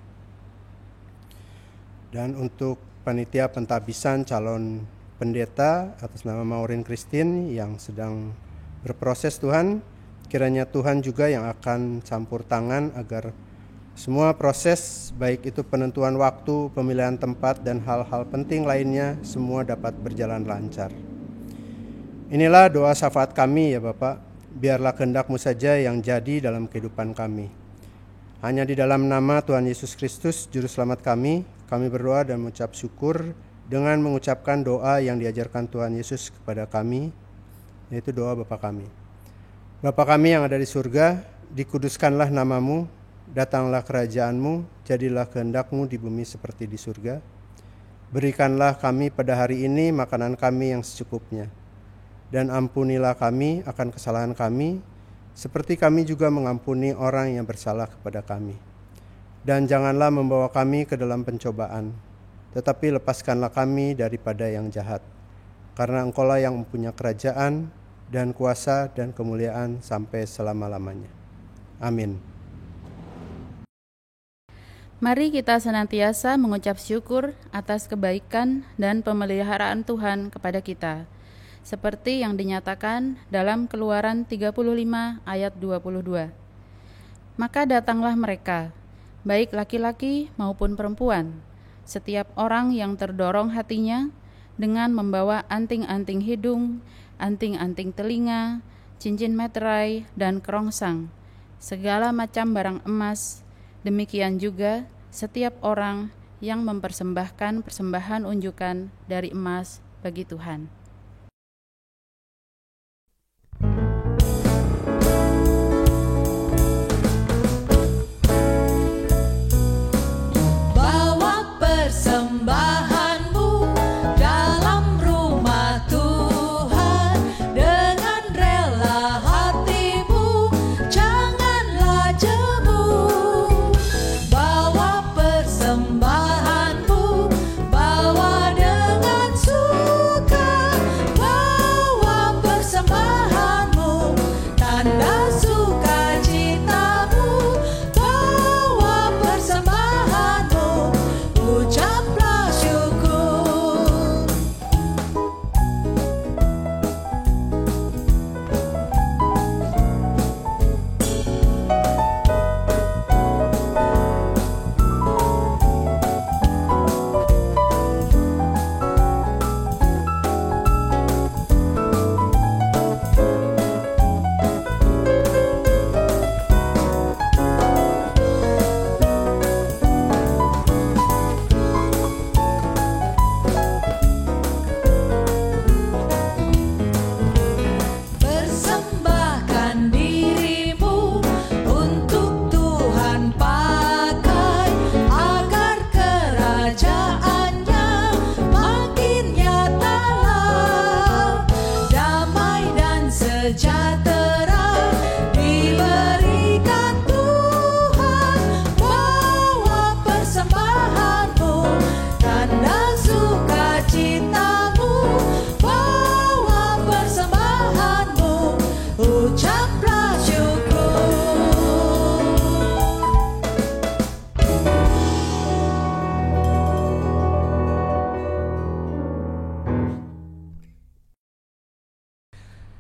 Dan untuk panitia pentabisan calon pendeta atas nama Maureen Christine yang sedang berproses, Tuhan, kiranya Tuhan juga yang akan campur tangan agar semua proses, baik itu penentuan waktu, pemilihan tempat, dan hal-hal penting lainnya, semua dapat berjalan lancar. Inilah doa syafaat kami ya Bapak, biarlah kehendak-Mu saja yang jadi dalam kehidupan kami. Hanya di dalam nama Tuhan Yesus Kristus, Juru Selamat kami berdoa dan mengucap syukur dengan mengucapkan doa yang diajarkan Tuhan Yesus kepada kami, yaitu doa Bapa kami. Bapa kami yang ada di surga, dikuduskanlah nama-Mu, datanglah kerajaan-Mu, jadilah kehendak-Mu di bumi seperti di surga. Berikanlah kami pada hari ini makanan kami yang secukupnya, dan ampunilah kami akan kesalahan kami, seperti kami juga mengampuni orang yang bersalah kepada kami. Dan janganlah membawa kami ke dalam pencobaan, tetapi lepaskanlah kami daripada yang jahat. Karena Engkau-lah yang mempunyai kerajaan dan kuasa dan kemuliaan sampai selama-lamanya. Amin. Mari kita senantiasa mengucap syukur atas kebaikan dan pemeliharaan Tuhan kepada kita, seperti yang dinyatakan dalam Keluaran 35 ayat 22. Maka datanglah mereka, baik laki-laki maupun perempuan, setiap orang yang terdorong hatinya dengan membawa anting-anting hidung, anting-anting telinga, cincin meterai, dan kerongsang, segala macam barang emas. Demikian juga setiap orang yang mempersembahkan persembahan unjukan dari emas bagi Tuhan.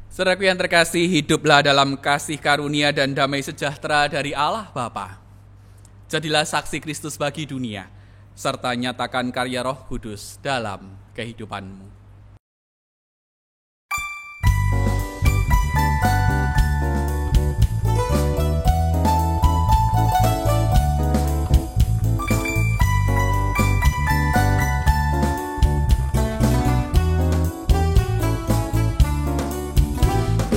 Saudaraku yang terkasih, hiduplah dalam kasih karunia dan damai sejahtera dari Allah Bapa. Jadilah saksi Kristus bagi dunia, serta nyatakan karya Roh Kudus dalam kehidupanmu.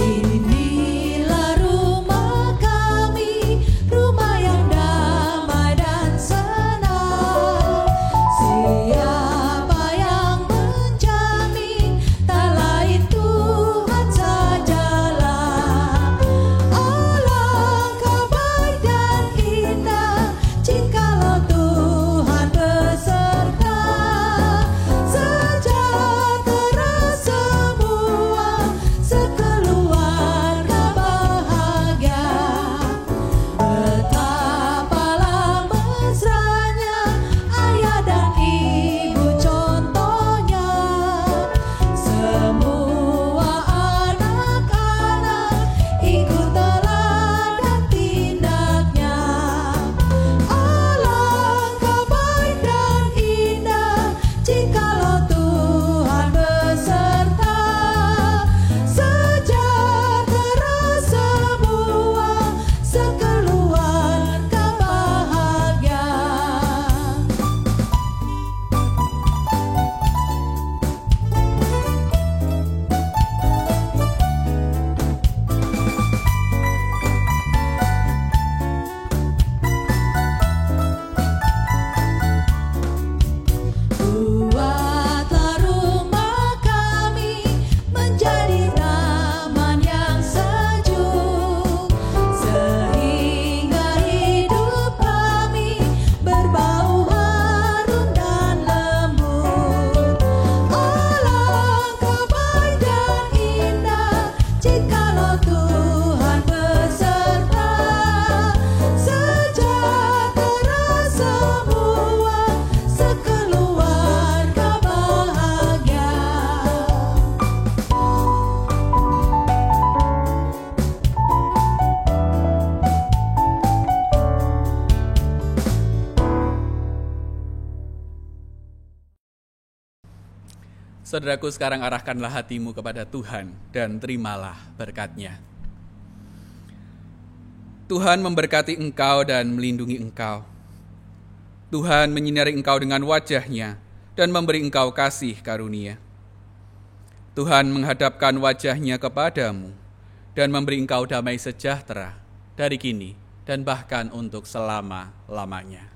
Inilah rumah kami, rumah yang damai dan senang. Siapa yang menjamin, tak lain Tuhan sajalah. Alangkah baik dan indah jikalau Tuhan beserta. Sejahtera semua, sekeluarga bahagia. Betapalah mesranya ayah dan ibu contohnya. Semua anak-anak ikut teladan tindaknya. Alangkah baik dan indah jikalau Tuhan beserta. Sejahtera semua, sekeluarga bahagia. Buatlah rumah kami menjadi taman yang sejuk, sehingga hidup kami berbau harum dan lembut. Alangkah baik dan indah jikalau Tuhan beserta. Sejahtera semua, sekeluarga bahagia. Saudaraku, sekarang arahkanlah hatimu kepada Tuhan dan terimalah berkat-Nya. Tuhan memberkati engkau dan melindungi engkau. Tuhan menyinari engkau dengan wajah-Nya dan memberi engkau kasih karunia. Tuhan menghadapkan wajah-Nya kepadamu dan memberi engkau damai sejahtera dari kini dan bahkan untuk selama-lamanya.